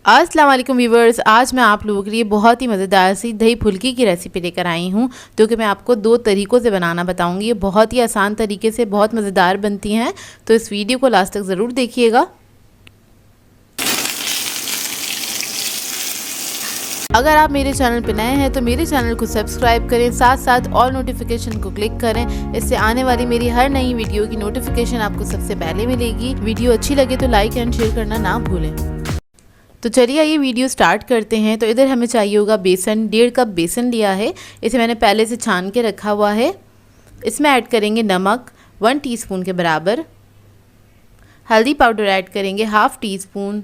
अस्सलाम वालेकुम व्यूवर्स, आज मैं आप लोगों के लिए बहुत ही मज़ेदार सी दही फुल्की की रेसिपी लेकर आई हूँ, जो कि मैं आपको 2 तरीक़ों से बनाना बताऊँगी। ये बहुत ही आसान तरीके से बहुत मज़ेदार बनती हैं, तो इस वीडियो को लास्ट तक ज़रूर देखिएगा। अगर आप मेरे चैनल पर नए हैं तो मेरे चैनल को सब्सक्राइब करें, साथ साथ ऑल नोटिफिकेशन को क्लिक करें। इससे आने वाली मेरी हर नई वीडियो की नोटिफिकेशन आपको सबसे पहले मिलेगी। वीडियो अच्छी लगे तो लाइक एंड शेयर करना ना भूलें। तो चलिए ये वीडियो स्टार्ट करते हैं। तो इधर हमें चाहिए होगा बेसन। 1.5 कप बेसन लिया है, इसे मैंने पहले से छान के रखा हुआ है। इसमें ऐड करेंगे नमक 1 टीस्पून के बराबर। हल्दी पाउडर ऐड करेंगे 1/2 teaspoon.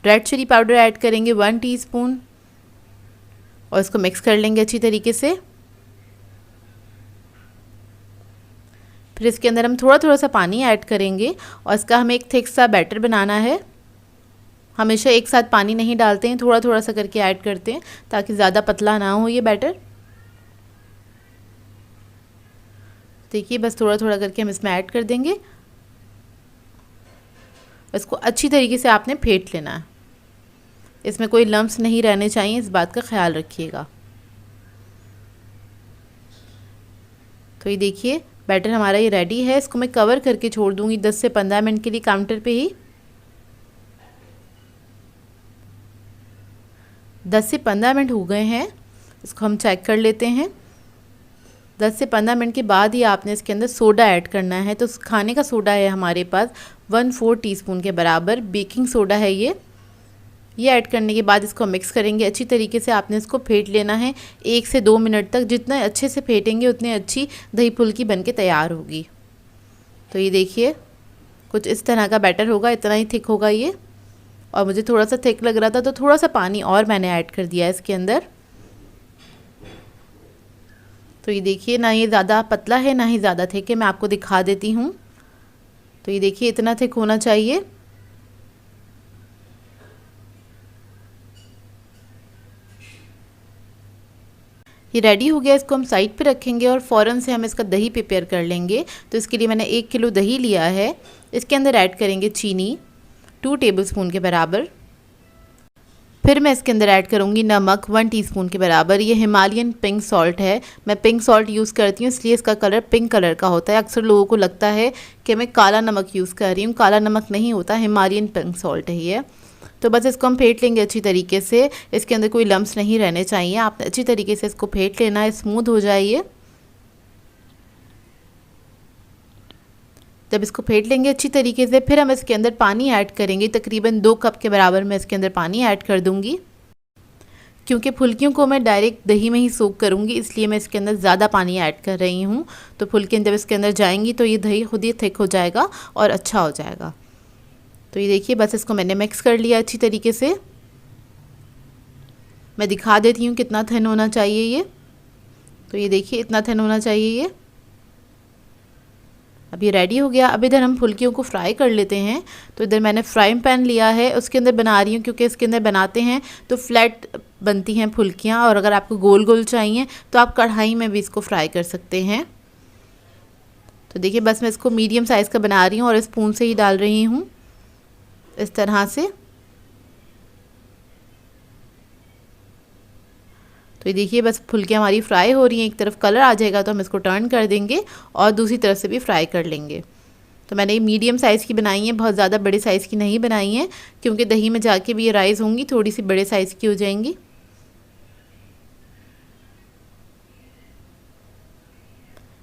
Red chilli powder add करेंगे 1 टीस्पून और इसको मिक्स कर लेंगे अच्छी तरीके से। फिर इसके अंदर हम थोड़ा थोड़ा सा पानी ऐड करेंगे और इसका हमें एक थिक सा बैटर बनाना है। हमेशा एक साथ पानी नहीं डालते हैं, थोड़ा थोड़ा सा करके ऐड करते हैं ताकि ज़्यादा पतला ना हो ये बैटर। देखिए बस थोड़ा थोड़ा करके हम इसमें ऐड कर देंगे। इसको अच्छी तरीके से आपने फेंट लेना है, इसमें कोई लम्प्स नहीं रहने चाहिए, इस बात का ख्याल रखिएगा। तो ये देखिए बैटर हमारा ये रेडी है। इसको मैं कवर करके छोड़ दूँगी 10 से 15 मिनट के लिए काउंटर पे ही। 10 से 15 मिनट हो गए हैं, इसको हम चेक कर लेते हैं। 10 से 15 मिनट के बाद ही आपने इसके अंदर सोडा ऐड करना है। तो खाने का सोडा है हमारे पास 1/4 टीस्पून के बराबर, बेकिंग सोडा है ये ऐड करने के बाद इसको मिक्स करेंगे अच्छी तरीके से। आपने इसको फेंट लेना है 1 से 2 मिनट तक। जितना अच्छे से फेंटेंगे उतनी अच्छी दही फुल्की बन के तैयार होगी। तो ये देखिए कुछ इस तरह का बैटर होगा, इतना ही थिक होगा ये। और मुझे थोड़ा सा थिक लग रहा था तो थोड़ा सा पानी और मैंने ऐड कर दिया है इसके अंदर। तो ये देखिए ना ये ज़्यादा पतला है ना ही ज़्यादा थिक है, मैं आपको दिखा देती हूँ। तो ये देखिए इतना थिक होना चाहिए। ये रेडी हो गया, इसको हम साइड पे रखेंगे और फ़ौरन से हम इसका दही प्रिपेयर कर लेंगे। तो इसके लिए मैंने 1 किलो दही लिया है। इसके अंदर ऐड करेंगे चीनी 2 टेबलस्पून के बराबर। फिर मैं इसके अंदर ऐड करूँगी नमक 1 टीस्पून के बराबर। ये हिमालयन पिंक सॉल्ट है, मैं पिंक सॉल्ट यूज़ करती हूँ इसलिए इसका कलर पिंक कलर का होता है। अक्सर लोगों को लगता है कि मैं काला नमक यूज़ कर रही हूँ, काला नमक नहीं होता, हिमालयन पिंक सॉल्ट है ये। तो बस इसको हम फेंट लेंगे अच्छी तरीके से। इसके अंदर कोई लम्प्स नहीं रहने चाहिए, आपने अच्छी तरीके से इसको फेंट लेना है, स्मूथ हो जाए ये। जब इसको फेंट लेंगे अच्छी तरीके से फिर हम इसके अंदर पानी ऐड करेंगे। तकरीबन 2 कप के बराबर मैं इसके अंदर पानी ऐड कर दूंगी। क्योंकि फुल्कियों को मैं डायरेक्ट दही में ही सोक करूंगी इसलिए मैं इसके अंदर ज़्यादा पानी ऐड कर रही हूँ। तो फुल्कियाँ जब इसके अंदर जाएंगी तो ये दही खुद ही थिक हो जाएगा और अच्छा हो जाएगा। तो ये देखिए बस इसको मैंने मिक्स कर लिया अच्छी तरीके से। मैं दिखा देती हूँ कितना थिन होना चाहिए ये। तो ये देखिए इतना थिन होना चाहिए ये। अब ये रेडी हो गया। अब इधर हम फुल्कियों को फ्राई कर लेते हैं। तो इधर मैंने फ्राइंग पैन लिया है, उसके अंदर बना रही हूँ क्योंकि इसके अंदर बनाते हैं तो फ्लैट बनती हैं फुल्कियाँ। और अगर आपको गोल गोल चाहिए तो आप कढ़ाई में भी इसको फ्राई कर सकते हैं। तो देखिए बस मैं इसको मीडियम साइज़ का बना रही हूँ और स्पून से ही डाल रही हूँ इस तरह से। तो ये देखिए बस फुल्कियाँ हमारी फ्राई हो रही हैं। एक तरफ कलर आ जाएगा तो हम इसको टर्न कर देंगे और दूसरी तरफ से भी फ्राई कर लेंगे। तो मैंने ये मीडियम साइज़ की बनाई है, बहुत ज़्यादा बड़े साइज़ की नहीं बनाई है क्योंकि दही में जाके भी ये राइज़ होंगी, थोड़ी सी बड़े साइज़ की हो जाएंगी।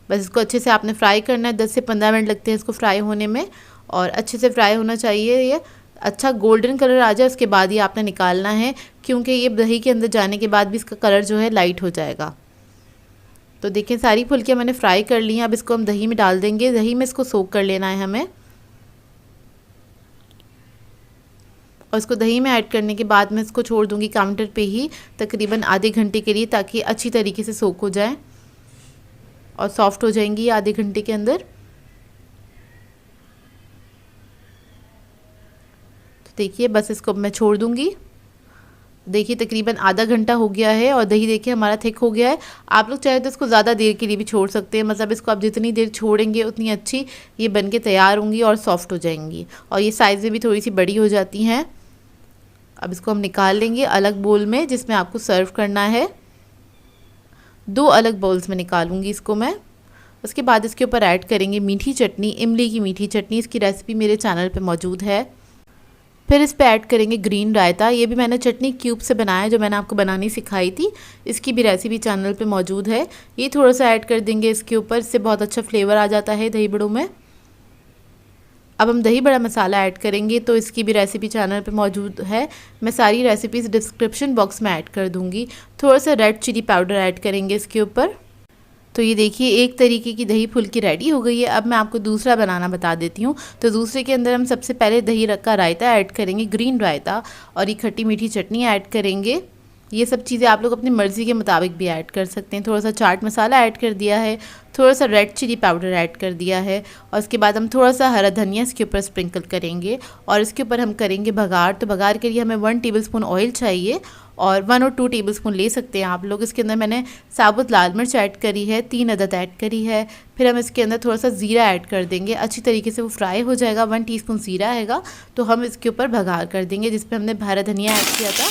बस इसको अच्छे से आपने फ्राई करना है। 10 से 15 मिनट लगते हैं इसको फ्राई होने में और अच्छे से फ्राई होना चाहिए। ये अच्छा गोल्डन कलर आ जाए उसके बाद ही आपने निकालना है क्योंकि ये दही के अंदर जाने के बाद भी इसका कलर जो है लाइट हो जाएगा। तो देखिए सारी फुल्कियाँ मैंने फ्राई कर ली हैं। अब इसको हम दही में डाल देंगे, दही में इसको सोक कर लेना है हमें। और इसको दही में ऐड करने के बाद मैं इसको छोड़ दूँगी काउंटर पे ही तकरीबन आधे घंटे के लिए ताकि अच्छी तरीके से सोक हो जाए और सॉफ्ट हो जाएंगी आधे घंटे के अंदर। देखिए बस इसको मैं छोड़ दूंगी। देखिए तकरीबन आधा घंटा हो गया है और दही देखिए हमारा थिक हो गया है। आप लोग चाहे तो इसको ज़्यादा देर के लिए भी छोड़ सकते हैं, मतलब इसको आप जितनी देर छोड़ेंगे उतनी अच्छी ये बन के तैयार होंगी और सॉफ्ट हो जाएंगी और ये साइज़ में भी थोड़ी सी बड़ी हो जाती हैं। अब इसको हम निकाल लेंगे अलग बोल में जिसमें आपको सर्व करना है। 2 अलग बाउल्स में निकालूंगी इसको मैं। उसके बाद इसके ऊपर ऐड करेंगे मीठी चटनी, इमली की मीठी चटनी। इसकी रेसिपी मेरे चैनल पे मौजूद है। फिर इस पे ऐड करेंगे ग्रीन रायता। ये भी मैंने चटनी क्यूब से बनाया जो मैंने आपको बनानी सिखाई थी। इसकी भी रेसिपी चैनल पे मौजूद है। ये थोड़ा सा ऐड कर देंगे इसके ऊपर, इससे बहुत अच्छा फ्लेवर आ जाता है दही बड़ों में। अब हम दही बड़ा मसाला ऐड करेंगे, तो इसकी भी रेसिपी चैनल पे मौजूद है। मैं सारी रेसिपीज़ डिस्क्रिप्शन बॉक्स में ऐड कर दूँगी। थोड़ा सा रेड चिली पाउडर ऐड करेंगे इसके ऊपर। तो ये देखिए एक तरीके की दही फुल्की रेडी हो गई है। अब मैं आपको दूसरा बनाना बता देती हूँ। तो दूसरे के अंदर हम सबसे पहले दही का रायता ऐड करेंगे, ग्रीन रायता, और ये खट्टी मीठी चटनी ऐड करेंगे। ये सब चीज़ें आप लोग अपनी मर्ज़ी के मुताबिक भी ऐड कर सकते हैं। थोड़ा सा चाट मसाला ऐड कर दिया है, थोड़ा सा रेड चिली पाउडर ऐड कर दिया है, और उसके बाद हम थोड़ा सा हरा धनिया इसके ऊपर स्प्रिंकल करेंगे और इसके ऊपर हम करेंगे बघार। तो बघार के लिए हमें 1 टेबलस्पून ऑयल चाहिए और 1 और 2 टेबलस्पून ले सकते हैं आप लोग। इसके अंदर मैंने साबुत लाल मिर्च ऐड करी है, 3 अदद ऐड करी है। फिर हम इसके अंदर थोड़ा सा ज़ीरा ऐड कर देंगे, अच्छी तरीके से वो फ्राई हो जाएगा। 1 टीस्पून ज़ीरा हैगा, तो हम इसके ऊपर बघार कर देंगे जिस पर हमने हरा धनिया ऐड किया था।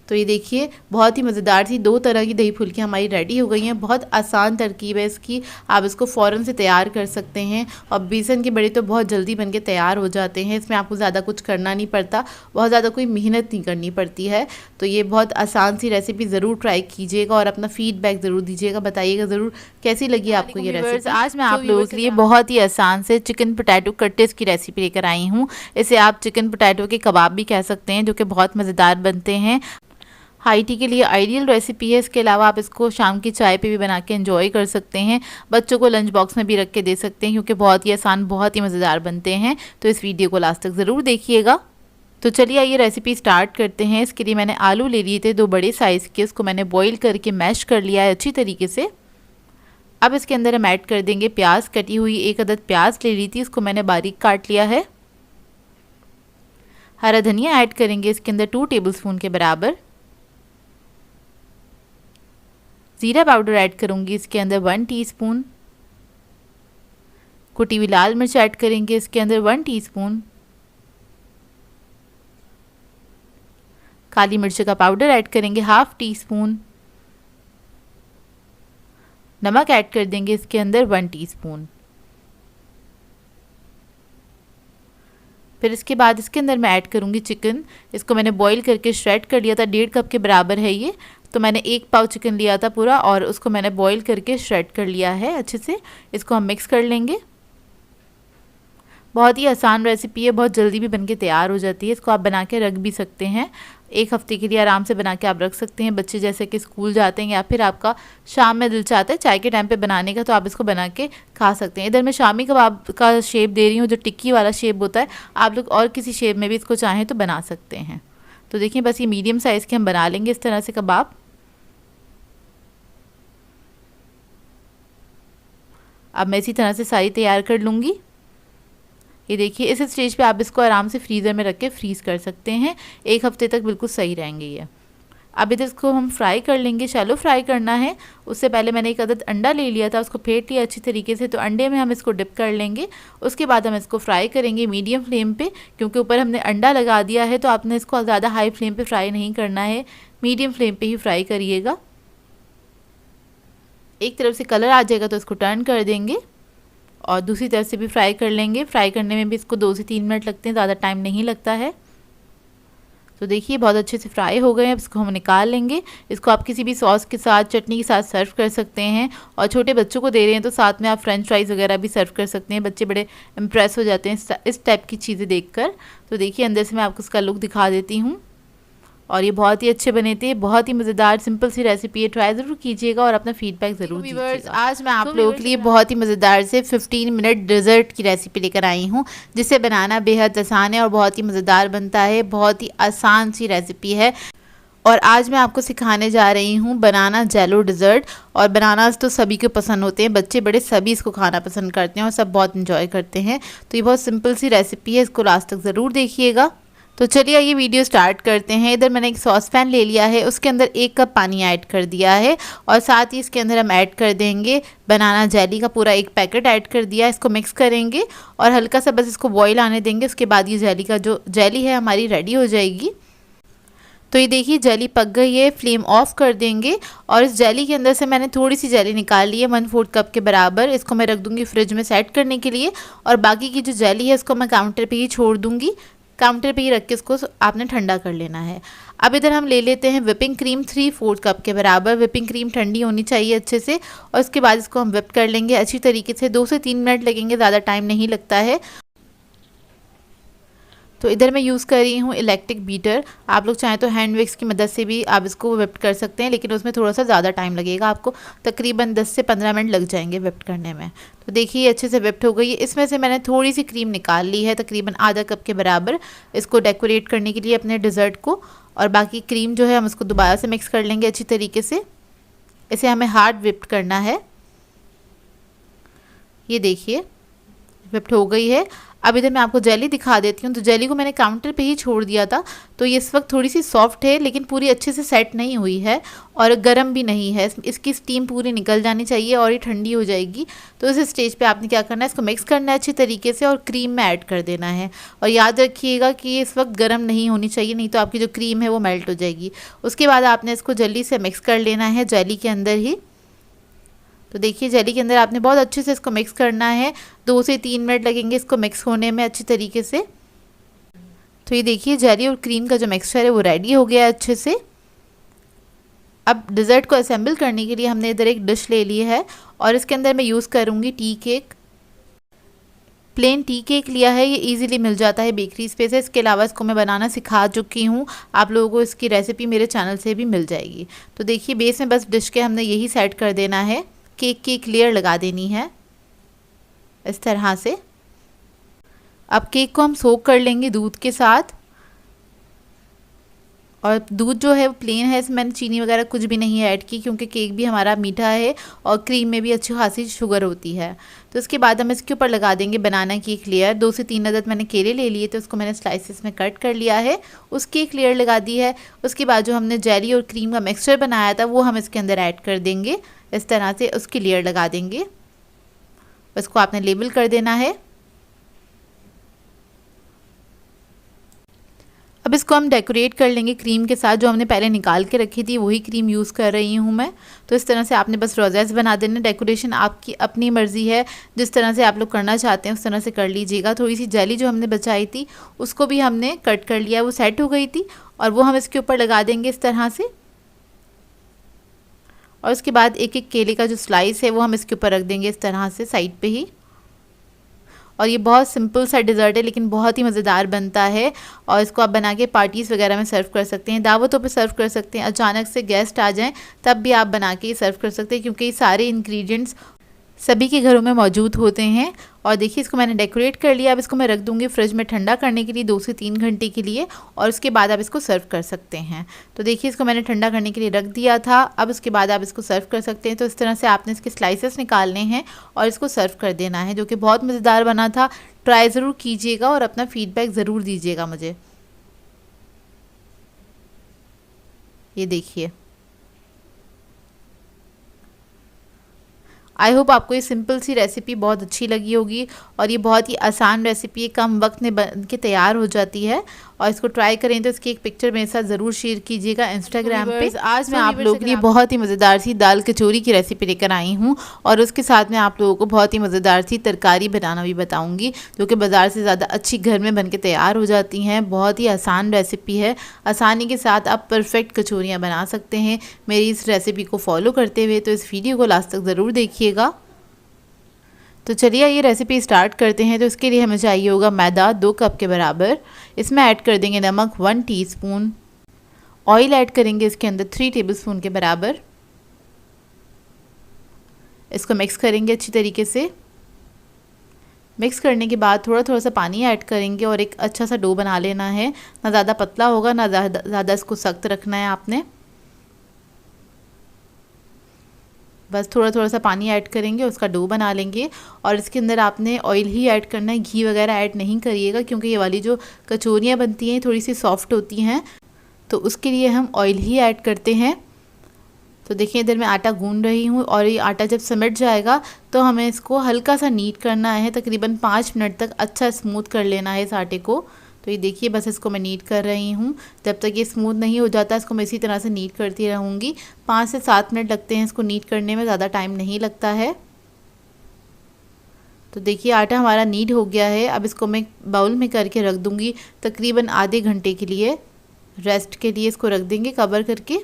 तो ये देखिए बहुत ही मज़ेदार सी 2 तरह की दही फुल्की हमारी रेडी हो गई हैं। बहुत आसान तरकीब है इसकी, आप इसको फ़ौरन से तैयार कर सकते हैं। और बेसन के बड़े तो बहुत जल्दी बनके तैयार हो जाते हैं। इसमें आपको ज़्यादा कुछ करना नहीं पड़ता, बहुत ज़्यादा कोई मेहनत नहीं करनी पड़ती है। तो ये बहुत आसान सी रेसिपी ज़रूर ट्राई कीजिएगा और अपना फीडबैक ज़रूर दीजिएगा, बताइएगा ज़रूर कैसी लगी आपको ये रेसिपी। आज मैं आप लोगों के लिए बहुत ही आसान से चिकन पोटैटो कट्टेस की रेसिपी लेकर आई हूँ। इसे आप चिकन पोटैटो के कबाब भी कह सकते हैं, जो कि बहुत मज़ेदार बनते हैं। हाई टी के लिए आइडियल रेसिपी है। इसके अलावा आप इसको शाम की चाय पे भी बना के एंजॉय कर सकते हैं। बच्चों को लंच बॉक्स में भी रख के दे सकते हैं, क्योंकि बहुत ही आसान, बहुत ही मज़ेदार बनते हैं। तो इस वीडियो को लास्ट तक ज़रूर देखिएगा। तो चलिए आइए रेसिपी स्टार्ट करते हैं। इसके लिए मैंने आलू ले लिए थे 2 बड़े साइज़ के, उसको मैंने बॉईल करके मैश कर लिया है अच्छी तरीके से। अब इसके अंदर हम ऐड कर देंगे प्याज, कटी हुई 1 अदद प्याज ले ली थी, इसको मैंने बारीक काट लिया है। हरा धनिया ऐड करेंगे इसके अंदर 2 टेबलस्पून के बराबर। ज़ीरा पाउडर ऐड करूँगी इसके अंदर 1 टीस्पून। कुटी हुई लाल मिर्च ऐड करेंगे इसके अंदर 1 टीस्पून। काली मिर्च का पाउडर ऐड करेंगे 1/2 टीस्पून। नमक ऐड कर देंगे इसके अंदर 1 टीस्पून। फिर इसके बाद इसके अंदर मैं ऐड करूँगी चिकन। इसको मैंने बॉईल करके श्रेड कर लिया था, 1.5 कप के बराबर है ये। तो मैंने 1 पाव चिकन लिया था पूरा और उसको मैंने बॉईल करके श्रेड कर लिया है अच्छे से। इसको हम मिक्स कर लेंगे। बहुत ही आसान रेसिपी है, बहुत जल्दी भी बनके तैयार हो जाती है। इसको आप बना के रख भी सकते हैं, 1 हफ्ते के लिए आराम से बना के आप रख सकते हैं। बच्चे जैसे कि स्कूल जाते हैं या फिर आपका शाम में दिल चाहता है चाय के टाइम पे बनाने का, तो आप इसको बना के खा सकते हैं। इधर मैं शामी कबाब का शेप दे रही हूँ, जो टिक्की वाला शेप होता है। आप लोग और किसी शेप में भी इसको चाहें तो बना सकते हैं। तो देखिए बस ये मीडियम साइज़ के हम बना लेंगे इस तरह से कबाब। अब मैं इसी तरह से सारी तैयार कर लूँगी। ये देखिए इस स्टेज पे आप इसको आराम से फ्रीज़र में रख के फ्रीज़ कर सकते हैं, 1 हफ्ते तक बिल्कुल सही रहेंगे ये। अब इधर इसको हम फ्राई कर लेंगे, शैलो फ्राई करना है। उससे पहले मैंने 1 अदद अंडा ले लिया था, उसको फेंट लिया अच्छी तरीके से। तो अंडे में हम इसको डिप कर लेंगे। उसके बाद हम इसको फ्राई करेंगे मीडियम फ्लेम पे, क्योंकि ऊपर हमने अंडा लगा दिया है। तो आपने इसको ज़्यादा हाई फ्लेम पे फ्राई नहीं करना है, मीडियम फ्लेम पे ही फ्राई करिएगा। एक तरफ से कलर आ जाएगा तो इसको टर्न कर देंगे और दूसरी तरफ से भी फ्राई कर लेंगे। फ्राई करने में भी इसको 2 से 3 मिनट लगते हैं, ज़्यादा टाइम नहीं लगता है। तो देखिए बहुत अच्छे से फ्राई हो गए हैं। अब इसको हम निकाल लेंगे। इसको आप किसी भी सॉस के साथ, चटनी के साथ सर्व कर सकते हैं। और छोटे बच्चों को दे रहे हैं तो साथ में आप फ्रेंच फ्राइज़ वगैरह भी सर्व कर सकते हैं। बच्चे बड़े इम्प्रेस हो जाते हैं इस टाइप की चीज़ें देखकर। तो देखिए अंदर से मैं आपको इसका लुक दिखा देती हूँ। और ये बहुत ही अच्छे बने थे, बहुत ही मज़ेदार सिंपल सी रेसिपी है। ट्राई ज़रूर कीजिएगा और अपना फीडबैक ज़रूर दीजिएगा। आज मैं आप लोगों के लिए बहुत ही मज़ेदार से 15 मिनट डेज़र्ट की रेसिपी लेकर आई हूँ, जिसे बनाना बेहद आसान है और बहुत ही मज़ेदार बनता है। बहुत ही आसान सी रेसिपी है। और आज मैं आपको सिखाने जा रही हूँ बनाना जेलो डेज़र्ट। और बनानास तो सभी को पसंद होते हैं, बच्चे बड़े सभी इसको खाना पसंद करते हैं और सब बहुत इंजॉय करते हैं। तो ये बहुत सिंपल सी रेसिपी है, इसको लास्ट तक ज़रूर देखिएगा। तो चलिए आइए वीडियो स्टार्ट करते हैं। इधर मैंने एक सॉस पैन ले लिया है, उसके अंदर 1 कप पानी ऐड कर दिया है और साथ ही इसके अंदर हम ऐड कर देंगे बनाना जेली का पूरा 1 पैकेट ऐड कर दिया। इसको मिक्स करेंगे और हल्का सा बस इसको बॉईल आने देंगे। उसके बाद ये जेली का जो जेली है हमारी रेडी हो जाएगी। तो ये देखिए जेली पक गई है, फ्लेम ऑफ कर देंगे और इस जेली के अंदर से मैंने थोड़ी सी जेली निकाल ली है 1/4 कप के बराबर। इसको मैं रख दूंगी फ्रिज में सेट करने के लिए और बाकी की जो जेली है इसको मैं काउंटर पे ही छोड़ दूंगी। काउंटर पे ही रख के इसको आपने ठंडा कर लेना है। अब इधर हम ले लेते हैं विपिंग क्रीम 3/4 कप के बराबर। विपिंग क्रीम ठंडी होनी चाहिए अच्छे से और उसके बाद इसको हम विप कर लेंगे अच्छी तरीके से। 2 से 3 मिनट लगेंगे, ज़्यादा टाइम नहीं लगता है। तो इधर मैं यूज़ कर रही हूँ इलेक्ट्रिक बीटर। आप लोग चाहें तो हैंड विक्स की मदद से भी आप इसको विप्ट कर सकते हैं, लेकिन उसमें थोड़ा सा ज़्यादा टाइम लगेगा, आपको तकरीबन 10 से 15 मिनट लग जाएंगे विप्ट करने में। तो देखिए अच्छे से विप्ट हो गई है। इसमें से मैंने थोड़ी सी क्रीम निकाल ली है, तकरीबन आधा कप के बराबर, इसको डेकोरेट करने के लिए अपने डिज़र्ट को। और बाकी क्रीम जो है हम इसको दोबारा से मिक्स कर लेंगे अच्छी तरीके से। इसे हमें हार्ड विप्ट करना है। ये देखिए विप्ट हो गई है। अब इधर मैं आपको जेली दिखा देती हूँ। तो जेली को मैंने काउंटर पे ही छोड़ दिया था, तो ये इस वक्त थोड़ी सी सॉफ्ट है लेकिन पूरी अच्छे से सेट नहीं हुई है और गर्म भी नहीं है। इसकी स्टीम पूरी निकल जानी चाहिए और ये ठंडी हो जाएगी। तो इस स्टेज पे आपने क्या करना है, इसको मिक्स करना है अच्छी तरीके से और क्रीम में ऐड कर देना है। और याद रखिएगा कि ये इस वक्त गर्म नहीं होनी चाहिए, नहीं तो आपकी जो क्रीम है वो मेल्ट हो जाएगी। उसके बाद आपने इसको जल्दी से मिक्स कर लेना है जेली के अंदर ही। तो देखिए जेली के अंदर आपने बहुत अच्छे से इसको मिक्स करना है। 2 से 3 मिनट लगेंगे इसको मिक्स होने में अच्छी तरीके से। तो ये देखिए जेली और क्रीम का जो मिक्सचर है वो रेडी हो गया है अच्छे से। अब डिज़र्ट को असेंबल करने के लिए हमने इधर एक डिश ले ली है और इसके अंदर मैं यूज़ करूँगी tea cake. Plain tea cake लिया है, ये इजीली मिल जाता है बेकरीज पे से। इसके अलावा इसको मैं बनाना सिखा चुकी हूँ, आप लोगों को इसकी रेसिपी मेरे चैनल से भी मिल जाएगी। तो देखिए बेस में बस डिश के हमने यही सेट कर देना है। केक की एक लेयर लगा देनी है इस तरह से। अब केक को हम सोक कर लेंगे दूध के साथ। और दूध जो है वो प्लेन है, इसमें मैंने चीनी वगैरह कुछ भी नहीं ऐड की, क्योंकि केक भी हमारा मीठा है और क्रीम में भी अच्छी खासी शुगर होती है। तो इसके बाद हम इसके ऊपर लगा देंगे बनाना की एक लेयर। 2 से 3 अदद मैंने केले ले लिए, तो उसको मैंने स्लाइसेस में कट कर लिया है, उसकी एक लेयर लगा दी है। उसके बाद जो हमने जेली और क्रीम का मिक्सचर बनाया था वो हम इसके अंदर ऐड कर देंगे इस तरह से, उसकी लेयर लगा देंगे। इसको आपने लेबल कर देना है। अब इसको हम डेकोरेट कर लेंगे क्रीम के साथ। जो हमने पहले निकाल के रखी थी वही क्रीम यूज़ कर रही हूँ मैं। तो इस तरह से आपने बस रोजेस बना देना। डेकोरेशन आपकी अपनी मर्ज़ी है, जिस तरह से आप लोग करना चाहते हैं उस तरह से कर लीजिएगा। थोड़ी सी जेली जो हमने बचाई थी उसको भी हमने कट कर लिया, वो सेट हो गई थी और वो हम इसके ऊपर लगा देंगे इस तरह से। और उसके बाद एक एक केले का जो स्लाइस है वो हम इसके ऊपर रख देंगे इस तरह से साइड पे ही। और ये बहुत सिंपल सा डिज़र्ट है लेकिन बहुत ही मज़ेदार बनता है। और इसको आप बना के पार्टीज़ वगैरह में सर्व कर सकते हैं, दावतों पे सर्व कर सकते हैं। अचानक से गेस्ट आ जाएं तब भी आप बना के सर्व कर सकते हैं, क्योंकि ये सारे इंग्रेडिएंट्स सभी के घरों में मौजूद होते हैं। और देखिए इसको मैंने डेकोरेट कर लिया। अब इसको मैं रख दूँगी फ्रिज में ठंडा करने के लिए 2 से 3 घंटे के लिए, और उसके बाद आप इसको सर्व कर सकते हैं। तो देखिए इसको मैंने ठंडा करने के लिए रख दिया था। अब उसके बाद आप इसको सर्व कर सकते हैं। तो इस तरह से आपने इसके स्लाइसेस निकालने हैं और इसको सर्व कर देना है, जो कि बहुत मज़ेदार बना था। ट्राई ज़रूर कीजिएगा और अपना फीडबैक ज़रूर दीजिएगा मुझे। ये देखिए, आई होप आपको ये सिंपल सी रेसिपी बहुत अच्छी लगी होगी। और ये बहुत ही आसान रेसिपी है, कम वक्त में बन के तैयार हो जाती है। और इसको ट्राई करें तो इसकी एक पिक्चर मेरे साथ ज़रूर शेयर कीजिएगा इंस्टाग्राम पे। आज मैं आप लोगों के लिए बहुत ही मज़ेदार सी दाल कचौरी की रेसिपी लेकर आई हूँ और उसके साथ मैं आप लोगों को बहुत ही मज़ेदार सी तरकारी बनाना भी बताऊँगी, जो कि बाज़ार से ज़्यादा अच्छी घर में बन के तैयार हो जाती हैं। बहुत ही आसान रेसिपी है, आसानी के साथ आप परफेक्ट कचौरियाँ बना सकते हैं मेरी इस रेसिपी को फॉलो करते हुए। तो इस वीडियो को लास्ट तक ज़रूर देखिएगा। तो चलिए ये रेसिपी स्टार्ट करते हैं। तो इसके लिए हमें चाहिए होगा मैदा 2 कप के बराबर। इसमें ऐड कर देंगे नमक 1 टीस्पून। ऑयल ऐड करेंगे इसके अंदर 3 टेबलस्पून के बराबर। इसको मिक्स करेंगे अच्छी तरीके से। मिक्स करने के बाद थोड़ा थोड़ा सा पानी ऐड करेंगे और एक अच्छा सा डो बना लेना है। ना ज़्यादा पतला होगा ना ज़्यादा इसको सख्त रखना है आपने। बस थोड़ा थोड़ा सा पानी ऐड करेंगे, उसका डो बना लेंगे। और इसके अंदर आपने ऑयल ही ऐड करना है, घी वगैरह ऐड नहीं करिएगा, क्योंकि ये वाली जो कचौरियाँ बनती हैं थोड़ी सी सॉफ्ट होती हैं, तो उसके लिए हम ऑयल ही ऐड करते हैं। तो देखिए इधर मैं आटा गूंद रही हूँ, और ये आटा जब सिमट जाएगा तो हमें इसको हल्का सा नीट करना है, तकरीबन 5 मिनट तक अच्छा स्मूथ कर लेना है इस आटे को। तो ये देखिए बस इसको मैं नीट कर रही हूँ, जब तक ये स्मूथ नहीं हो जाता इसको मैं इसी तरह से नीट करती रहूँगी। 5 से 7 मिनट लगते हैं इसको नीट करने में, ज़्यादा टाइम नहीं लगता है। तो देखिए आटा हमारा नीट हो गया है। अब इसको मैं बाउल में करके रख दूँगी, तकरीबन आधे घंटे के लिए रेस्ट के लिए इसको रख देंगे कवर करके।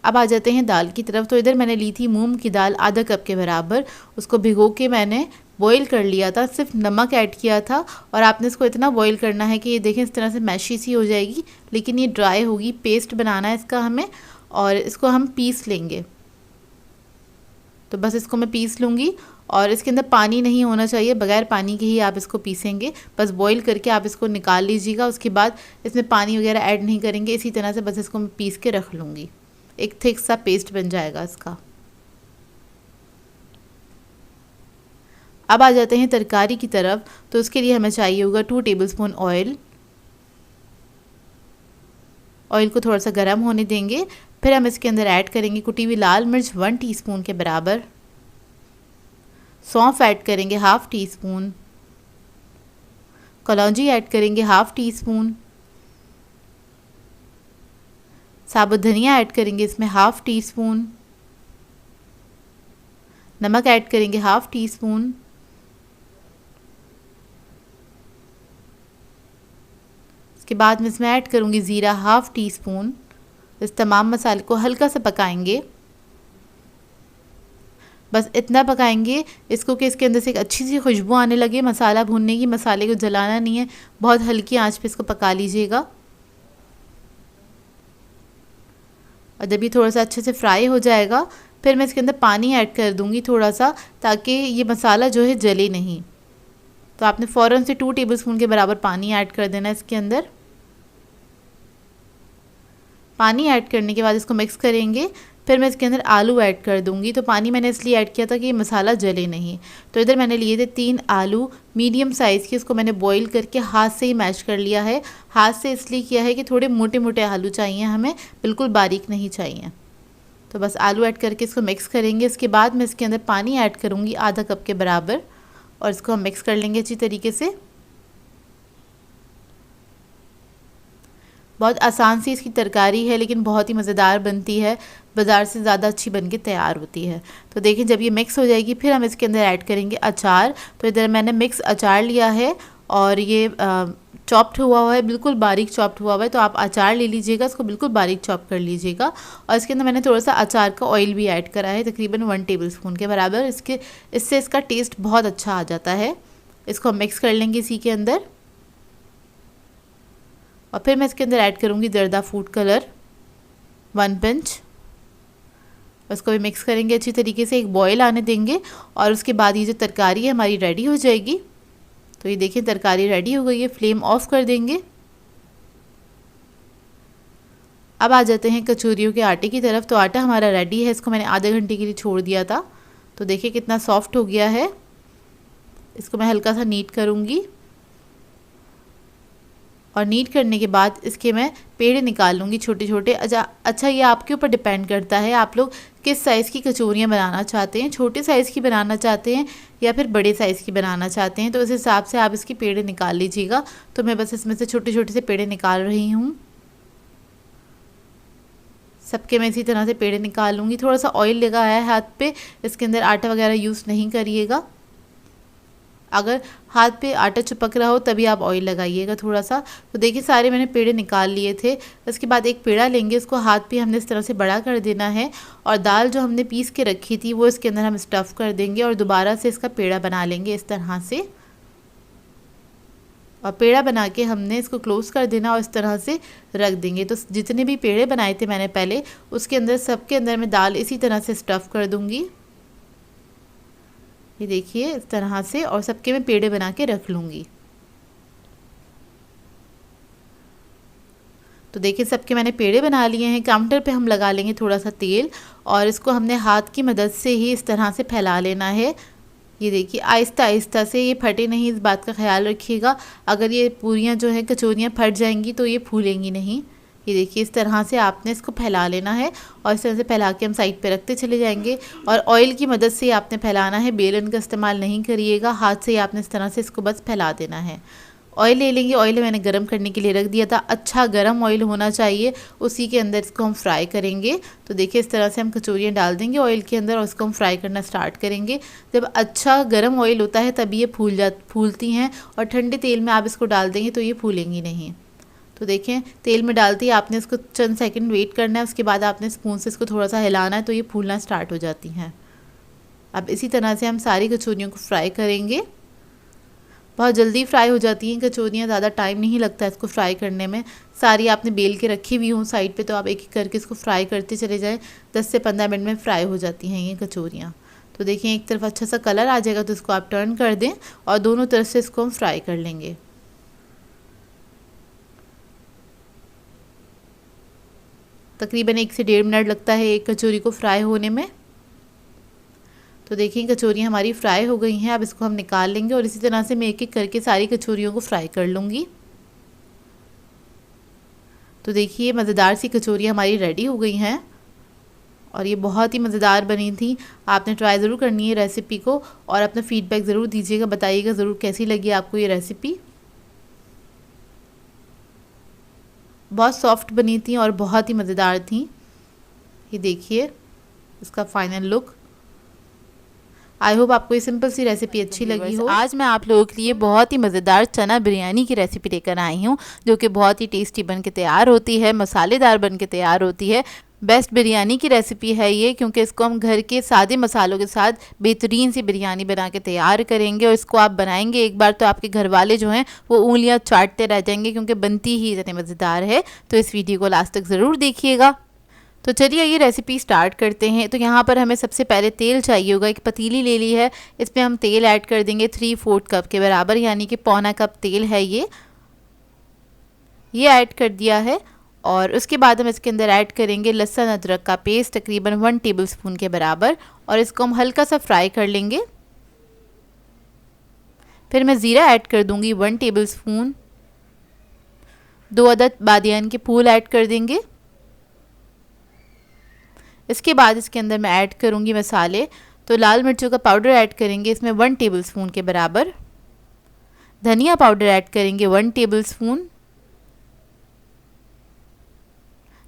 अब आ जाते हैं दाल की तरफ। तो इधर मैंने ली थी मूंग की दाल आधा कप के बराबर, उसको भिगो के मैंने बॉईल कर लिया था, सिर्फ नमक ऐड किया था। और आपने इसको इतना बॉईल करना है कि ये देखें इस तरह से मैशी सी हो जाएगी, लेकिन ये ड्राई होगी। पेस्ट बनाना है इसका हमें, और इसको हम पीस लेंगे। तो बस इसको मैं पीस लूँगी, और इसके अंदर पानी नहीं होना चाहिए, बगैर पानी के ही आप इसको पीसेंगे। बस बॉईल करके आप इसको निकाल लीजिएगा, उसके बाद इसमें पानी वगैरह ऐड नहीं करेंगे। इसी तरह से बस इसको मैं पीस के रख लूँगी, एक थिक सा पेस्ट बन जाएगा इसका। अब आ जाते हैं तरकारी की तरफ। तो उसके लिए हमें चाहिए होगा 2 टेबलस्पून ऑयल। ऑयल को थोड़ा सा गर्म होने देंगे, फिर हम इसके अंदर ऐड करेंगे कुटी हुई लाल मिर्च 1 टीस्पून के बराबर, सौंफ ऐड करेंगे 1/2 टीस्पून, कलौंजी ऐड करेंगे 1/2 टीस्पून, साबुत धनिया ऐड करेंगे इसमें 1/2 टीस्पून, नमक ऐड करेंगे 1/2 टीस्पून, इसके बाद मैं इसमें ऐड करूँगी ज़ीरा 1/2 टीस्पून। इस तमाम मसाले को हल्का सा पकाएंगे, बस इतना पकाएंगे इसको कि इसके अंदर से एक अच्छी सी खुशबू आने लगे मसाला भूनने की। मसाले को जलाना नहीं है, बहुत हल्की आंच पे इसको पका लीजिएगा। और जब ये थोड़ा सा अच्छे से फ्राई हो जाएगा, फिर मैं इसके अंदर पानी ऐड कर दूंगी थोड़ा सा, ताकि ये मसाला जो है जले नहीं। तो आपने फ़ौरन से 2 टेबलस्पून के बराबर पानी ऐड कर देना इसके अंदर। पानी ऐड करने के बाद इसको मिक्स करेंगे, फिर मैं इसके अंदर आलू ऐड कर दूंगी। तो पानी मैंने इसलिए ऐड किया था कि ये मसाला जले नहीं। तो इधर मैंने लिए थे 3 आलू मीडियम साइज़ के, इसको मैंने बॉईल करके हाथ से ही मैश कर लिया है। हाथ से इसलिए किया है कि थोड़े मोटे मोटे आलू चाहिए हमें, बिल्कुल बारीक नहीं चाहिए। तो बस आलू ऐड करके इसको मिक्स करेंगे। इसके बाद मैं इसके अंदर पानी ऐड करूँगी आधा कप के बराबर, और इसको हम मिक्स कर लेंगे अच्छी तरीके से। बहुत आसान सी इसकी तरकारी है, लेकिन बहुत ही मज़ेदार बनती है, बाज़ार से ज़्यादा अच्छी बन के तैयार होती है। तो देखिए जब ये मिक्स हो जाएगी, फिर हम इसके अंदर ऐड करेंगे अचार। तो इधर मैंने मिक्स अचार लिया है, और ये चॉप्ड हुआ है, बिल्कुल बारीक चॉप्ड हुआ है। तो आप अचार ले लीजिएगा, इसको बिल्कुल बारीक चॉप कर लीजिएगा। और इसके अंदर मैंने थोड़ा सा अचार का ऑयल भी ऐड करा है, तकरीबन 1 टेबलस्पून के बराबर। इससे इसका टेस्ट बहुत अच्छा आ जाता है। इसको हम मिक्स कर लेंगे इसी के अंदर, और फिर मैं इसके अंदर ऐड करूँगी जर्दा फूड कलर 1 पिंच। उसको भी मिक्स करेंगे अच्छी तरीके से, एक बॉयल आने देंगे, और उसके बाद ये जो तरकारी है हमारी रेडी हो जाएगी। तो ये देखिए तरकारी रेडी हो गई है, फ्लेम ऑफ कर देंगे। अब आ जाते हैं कचौरियों के आटे की तरफ। तो आटा हमारा रेडी है, इसको मैंने आधे घंटे के लिए छोड़ दिया था। तो देखिए कितना सॉफ्ट हो गया है। इसको मैं हल्का सा नीट करूँगी, और नीट करने के बाद इसके मैं पेड़े निकाल लूँगी छोटे छोटे। अच्छा ये आपके ऊपर डिपेंड करता है, आप लोग किस साइज़ की कचौरियाँ बनाना चाहते हैं, छोटे साइज़ की बनाना चाहते हैं या फिर बड़े साइज़ की बनाना चाहते हैं। तो इस हिसाब से आप इसकी पेड़े निकाल लीजिएगा। तो मैं बस इसमें से छोटे छोटे से पेड़े निकाल रही हूँ। सबके मैं इसी तरह से पेड़े निकाल लूँगी। थोड़ा सा ऑयल लगा है हाथ पे, इसके अंदर आटा वगैरह यूज़ नहीं करिएगा। अगर हाथ पे आटा चिपक रहा हो तभी आप ऑयल लगाइएगा थोड़ा सा। तो देखिए सारे मैंने पेड़े निकाल लिए थे। उसके बाद एक पेड़ा लेंगे, उसको हाथ पे हमने इस तरह से बड़ा कर देना है, और दाल जो हमने पीस के रखी थी वो इसके अंदर हम स्टफ़ कर देंगे, और दोबारा से इसका पेड़ा बना लेंगे इस तरह से। और पेड़ा बना के हमने इसको क्लोज़ कर देना और इस तरह से रख देंगे। तो जितने भी पेड़े बनाए थे मैंने पहले, उसके अंदर सबके अंदर मैं दाल इसी तरह से स्टफ़ कर दूँगी। ये देखिए इस तरह से, और सबके मैं पेड़े बना के रख लूँगी। तो देखिए सबके मैंने पेड़े बना लिए हैं। काउंटर पे हम लगा लेंगे थोड़ा सा तेल और इसको हमने हाथ की मदद से ही इस तरह से फैला लेना है। ये देखिए आहिस्ता आहिस्ता से, ये फटे नहीं, इस बात का ख्याल रखिएगा। अगर ये पूरियाँ जो हैं कचौरियाँ फट जाएंगी तो ये फूलेंगी नहीं। ये देखिए इस तरह से आपने इसको फैला लेना है और इस तरह से फैला के हम साइड पे रखते चले जाएंगे। और ऑयल की मदद से आपने फैलाना है, बेलन का इस्तेमाल नहीं करिएगा, हाथ से ही आपने इस तरह से इसको बस फैला देना है। ऑयल ले लेंगे, ऑयल मैंने गरम करने के लिए रख दिया था, अच्छा गरम ऑयल होना चाहिए, उसी के अंदर इसको हम फ्राई करेंगे। तो देखिए इस तरह से हम कचौरियाँ डाल देंगे ऑयल के अंदर और इसको हम फ्राई करना स्टार्ट करेंगे। जब अच्छा गरम ऑयल होता है तभी ये फूलती हैं, और ठंडे तेल में आप इसको डाल देंगे तो ये फूलेंगी नहीं। तो देखें तेल में डालते ही आपने इसको चंद सेकंड वेट करना है, उसके बाद आपने स्पून से इसको थोड़ा सा हिलाना है तो ये फूलना स्टार्ट हो जाती हैं। अब इसी तरह से हम सारी कचौरियों को फ्राई करेंगे। बहुत जल्दी फ्राई हो जाती हैं कचौरियाँ, ज़्यादा टाइम नहीं लगता इसको फ्राई करने में। सारी आपने बेल के रखी हुई हों साइड पे, तो आप एक एक करके इसको फ्राई करते चले जाएं। 10 से 15 मिनट में फ्राई हो जाती हैं ये कचौरियाँ। तो देखिए एक तरफ अच्छा सा कलर आ जाएगा तो इसको आप टर्न कर दें और दोनों तरफ से इसको हम फ्राई कर लेंगे। तकरीबन 1 से 1.5 मिनट लगता है एक कचौरी को फ्राई होने में। तो देखिए कचौरियाँ हमारी फ्राई हो गई हैं, अब इसको हम निकाल लेंगे और इसी तरह से मैं एक एक करके सारी कचौरियों को फ्राई कर लूँगी। तो देखिए मज़ेदार सी कचौरियाँ हमारी रेडी हो गई हैं और ये बहुत ही मज़ेदार बनी थी। आपने ट्राई ज़रूर करनी है रेसिपी को और अपना फीडबैक ज़रूर दीजिएगा, बताइएगा ज़रूर कैसी लगी आपको ये रेसिपी। बहुत सॉफ्ट बनी थी और बहुत ही मज़ेदार थी। ये देखिए इसका फाइनल लुक। आई होप आपको ये सिंपल सी रेसिपी अच्छी लगी हो। आज मैं आप लोगों के लिए बहुत ही मज़ेदार चना बिरयानी की रेसिपी लेकर आई हूँ, जो कि बहुत ही टेस्टी बन के तैयार होती है, मसालेदार बन के तैयार होती है। बेस्ट बिरयानी की रेसिपी है ये, क्योंकि इसको हम घर के सादे मसालों के साथ बेहतरीन सी बिरयानी बना के तैयार करेंगे। और इसको आप बनाएंगे एक बार तो आपके घर वाले जो हैं वो उंगलियां चाटते रह जाएंगे, क्योंकि बनती ही इतनी मज़ेदार है। तो इस वीडियो को लास्ट तक ज़रूर देखिएगा। तो चलिए ये रेसिपी स्टार्ट करते हैं। तो यहाँ पर हमें सबसे पहले तेल चाहिए होगा। एक पतीली ले ली है, इसमें हम तेल ऐड कर देंगे 3/4 कप के बराबर, यानी कि पौना कप तेल है ये ऐड कर दिया है। और उसके बाद हम इसके अंदर ऐड करेंगे लहसुन अदरक का पेस्ट तकरीबन 1 टेबलस्पून के बराबर, और इसको हम हल्का सा फ्राई कर लेंगे। फिर मैं ज़ीरा ऐड कर दूंगी 1 टेबलस्पून। 2 अदद बादियान के फूल ऐड कर देंगे। इसके बाद इसके अंदर मैं ऐड करूंगी मसाले। तो लाल मिर्चों का पाउडर ऐड करेंगे इसमें 1 टेबलस्पून के बराबर। धनिया पाउडर ऐड करेंगे 1 टेबलस्पून।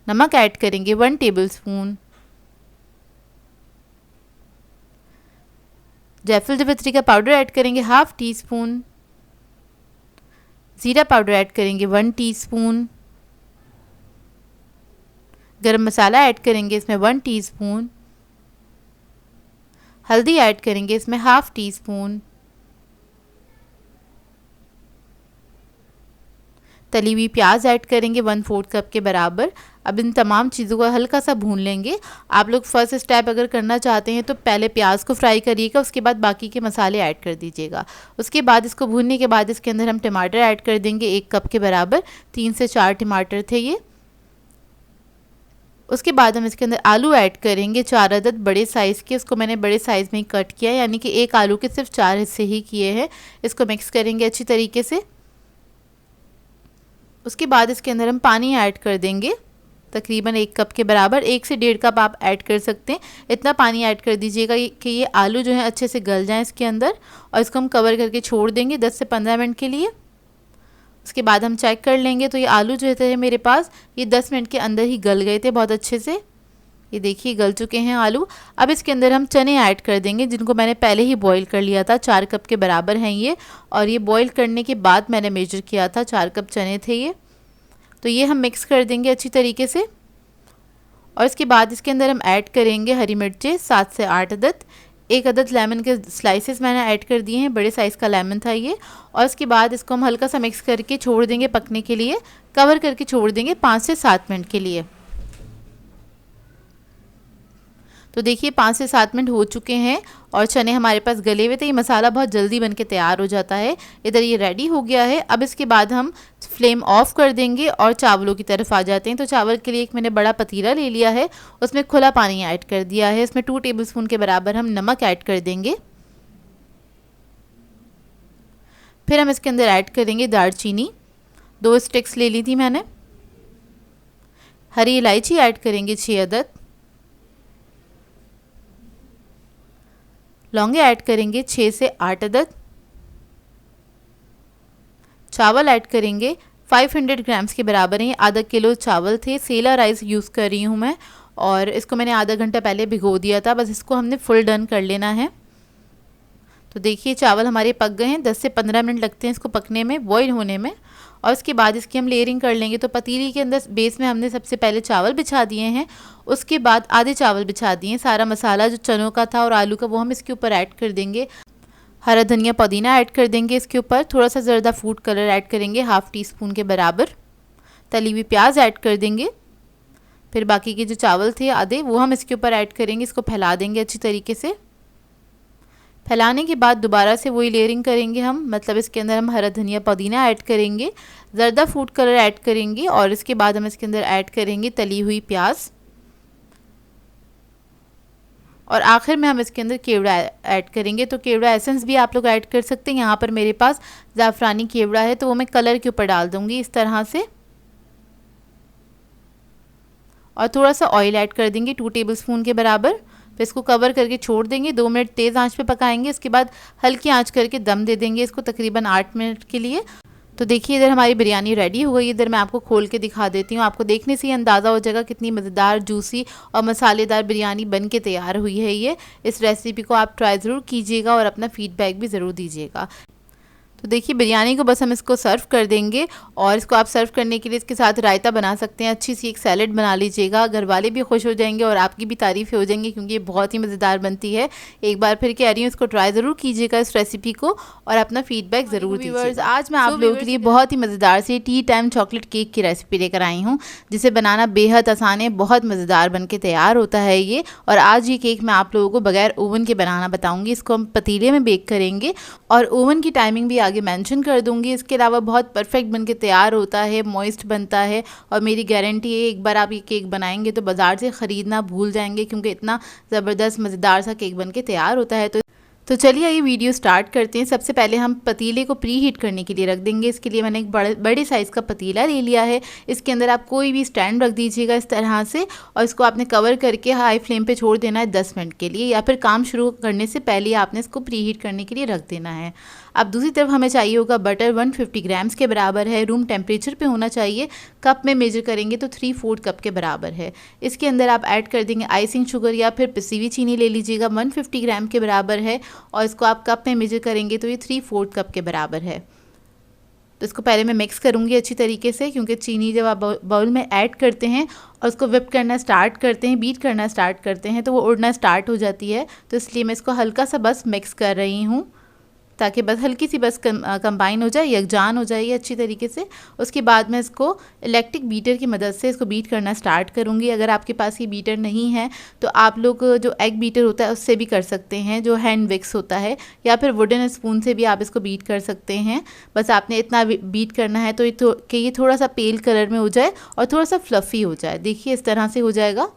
नमक ऐड करेंगे 1 टेबलस्पून। जायफल जावित्री का पाउडर ऐड करेंगे 1/2 टीस्पून। जीरा पाउडर ऐड करेंगे 1 टीस्पून। गरम मसाला ऐड करेंगे इसमें 1 टीस्पून। हल्दी ऐड करेंगे इसमें 1/2 टीस्पून। तली हुई प्याज ऐड करेंगे 1/4 कप के बराबर। अब इन तमाम चीज़ों को हल्का सा भून लेंगे। आप लोग फर्स्ट स्टेप अगर करना चाहते हैं तो पहले प्याज को फ्राई करिएगा, उसके बाद बाकी के मसाले ऐड कर दीजिएगा। उसके बाद इसको भूनने के बाद इसके अंदर हम टमाटर ऐड कर देंगे 1 कप के बराबर। 3 से 4 टमाटर थे ये। उसके बाद हम इसके अंदर आलू ऐड करेंगे 4 अदद बड़े साइज़ के। उसको मैंने बड़े साइज़ में ही कट किया है, यानी कि एक आलू के सिर्फ 4 हिस्से ही किए हैं। इसको मिक्स करेंगे अच्छी तरीके से। उसके बाद इसके अंदर हम पानी ऐड कर देंगे तकरीबन 1 कप के बराबर। 1 से 1.5 कप आप ऐड कर सकते हैं। इतना पानी ऐड कर दीजिएगा कि ये आलू जो है अच्छे से गल जाएं इसके अंदर, और इसको हम कवर करके छोड़ देंगे 10 से 15 मिनट के लिए। उसके बाद हम चेक कर लेंगे तो ये आलू जो थे मेरे पास ये 10 मिनट के अंदर ही गल गए थे बहुत अच्छे से। ये देखिए गल चुके हैं आलू। अब इसके अंदर हम चने ऐड कर देंगे, जिनको मैंने पहले ही बॉईल कर लिया था। 4 कप के बराबर हैं ये, और ये बॉईल करने के बाद मैंने मेजर किया था, 4 कप चने थे ये। तो ये हम मिक्स कर देंगे अच्छी तरीके से। और इसके बाद इसके अंदर हम ऐड करेंगे हरी मिर्चें 7 से 8 अदद। 1 अदद लेमन के स्लाइसेस मैंने ऐड कर दिए हैं, बड़े साइज़ का लेमन था ये। और इसके बाद इसको हम हल्का सा मिक्स करके छोड़ देंगे पकने के लिए। कवर करके छोड़ देंगे 5 से 7 मिनट के लिए। तो देखिए 5 से 7 मिनट हो चुके हैं और चने हमारे पास गले हुए थे। ये मसाला बहुत जल्दी बन के तैयार हो जाता है। इधर ये रेडी हो गया है। अब इसके बाद हम फ्लेम ऑफ कर देंगे और चावलों की तरफ आ जाते हैं। तो चावल के लिए एक मैंने बड़ा पतीला ले लिया है, उसमें खुला पानी ऐड कर दिया है। इसमें 2 टेबलस्पून के बराबर हम नमक ऐड कर देंगे। फिर हम इसके अंदर ऐड करेंगे दालचीनी, 2 स्टिक्स ले ली थी मैंने। हरी इलायची ऐड करेंगे 6 अदद। लौंगे ऐड करेंगे 6 से 8 अदद। चावल ऐड करेंगे 500 ग्राम्स के बराबर हैं। आधा किलो चावल थे, सेला राइस यूज़ कर रही हूँ मैं और इसको मैंने आधा घंटा पहले भिगो दिया था। बस इसको हमने फुल डन कर लेना है। तो देखिए चावल हमारे पक गए हैं। 10 से 15 मिनट लगते हैं इसको पकने में, बॉईल होने में। और उसके बाद इसकी हम लेयरिंग कर लेंगे। तो पतीली के अंदर बेस में हमने सबसे पहले चावल बिछा दिए हैं, उसके बाद आधे चावल बिछा दिए। सारा मसाला जो चनों का था और आलू का वो हम इसके ऊपर ऐड कर देंगे। हरा धनिया पुदीना ऐड कर देंगे इसके ऊपर। थोड़ा सा ज़र्दा फूड कलर ऐड करेंगे 1/2 टीस्पून के बराबर। तली हुई प्याज ऐड कर देंगे। फिर बाकी के जो चावल थे आधे वो हम इसके ऊपर ऐड करेंगे। इसको फैला देंगे अच्छी तरीके से। फैलाने के बाद दोबारा से वही लेयरिंग करेंगे हम, मतलब इसके अंदर हम हरा धनिया पुदीना ऐड करेंगे, ज़र्दा फूड कलर ऐड करेंगे और इसके बाद हम इसके अंदर ऐड करेंगे तली हुई प्याज और आखिर में हम इसके अंदर केवड़ा ऐड करेंगे। तो केवड़ा एसेंस भी आप लोग ऐड कर सकते हैं। यहाँ पर मेरे पास ज़ाफ़रानी केवड़ा है तो वो मैं कलर के ऊपर डाल दूँगी इस तरह से। और थोड़ा सा ऑयल ऐड कर देंगे 2 टेबलस्पून के बराबर। फिर इसको कवर करके छोड़ देंगे। 2 मिनट तेज़ आंच पे पकाएंगे। इसके बाद हल्की आंच करके दम दे देंगे इसको तकरीबन 8 मिनट के लिए। तो देखिए इधर हमारी बिरयानी रेडी हो गई। इधर मैं आपको खोल के दिखा देती हूँ। आपको देखने से ही अंदाज़ा हो जाएगा कितनी मज़ेदार, जूसी और मसालेदार बिरयानी बन के तैयार हुई है ये। इस रेसिपी को आप ट्राई ज़रूर कीजिएगा और अपना फ़ीडबैक भी ज़रूर दीजिएगा। तो देखिए बिरयानी को बस हम इसको सर्व कर देंगे और इसको आप सर्व करने के लिए इसके साथ रायता बना सकते हैं। अच्छी सी एक सैलेड बना लीजिएगा। घर वाले भी खुश हो जाएंगे और आपकी भी तारीफ़ें हो जाएंगी क्योंकि ये बहुत ही मज़ेदार बनती है। एक बार फिर कह रही हूँ इसको ट्राई ज़रूर कीजिएगा इस रेसिपी को और अपना फीडबैक ज़रूर दीजिएगा। आज मैं आप लोगों के लिए बहुत ही मज़ेदार सी टी टाइम चॉकलेट केक की रेसिपी लेकर आई हूँ जिसे बनाना बेहद आसान है, बहुत मज़ेदार बन के तैयार होता है ये। और आज ये केक मैं आप लोगों को बगैर ओवन के बनाना बताऊँगी। इसको हम पतीले में बेक करेंगे और ओवन की टाइमिंग भी आगे मेंशन कर दूंगी। इसके अलावा बहुत परफेक्ट बनके तैयार होता है, मॉइस्ट बनता है और मेरी गारंटी है एक बार आप ये केक बनाएंगे तो बाज़ार से ख़रीदना भूल जाएंगे क्योंकि इतना ज़बरदस्त मज़ेदार सा केक बनके तैयार होता है। तो चलिए ये वीडियो स्टार्ट करते हैं। सबसे पहले हम पतीले को प्री हीट करने के लिए रख देंगे। इसके लिए मैंने एक बड़े साइज़ का पतीला ले लिया है। इसके अंदर आप कोई भी स्टैंड रख दीजिएगा इस तरह से और इसको आपने कवर करके हाई फ्लेम पे छोड़ देना है 10 मिनट के लिए, या फिर काम शुरू करने से पहले आपने इसको प्री हीट करने के लिए रख देना है। अब दूसरी तरफ हमें चाहिए होगा बटर, 150 ग्राम्स के बराबर है, रूम टेम्परेचर पे होना चाहिए। कप में मेजर करेंगे तो 3/4 कप के बराबर है। इसके अंदर आप ऐड कर देंगे आइसिंग शुगर या फिर पिसी हुई चीनी ले लीजिएगा, 150 ग्राम के बराबर है और इसको आप कप में मेजर करेंगे तो ये 3/4 कप के बराबर है। तो इसको पहले मैं मिक्स करूँगी अच्छी तरीके से क्योंकि चीनी जब आप बाउल में ऐड करते हैं और उसको विप करना स्टार्ट करते हैं, बीट करना स्टार्ट करते हैं तो वो उड़ना स्टार्ट हो जाती है। तो इसलिए मैं इसको हल्का सा बस मिक्स कर रही हूँ ताकि बस हल्की सी बस कंबाइन हो जाए, यकजान हो जाए ये अच्छी तरीके से। उसके बाद मैं इसको इलेक्ट्रिक बीटर की मदद से इसको बीट करना स्टार्ट करूँगी। अगर आपके पास ये बीटर नहीं है तो आप लोग जो एग बीटर होता है उससे भी कर सकते हैं, जो हैंड विक्स होता है, या फिर वुडन स्पून से भी आप इसको बीट कर सकते हैं। बस आपने इतना बीट करना है तो कि ये थोड़ा सा पेल कलर में हो जाए और थोड़ा सा फ्लफ़ी हो जाए। देखिए इस तरह से हो जाएगा।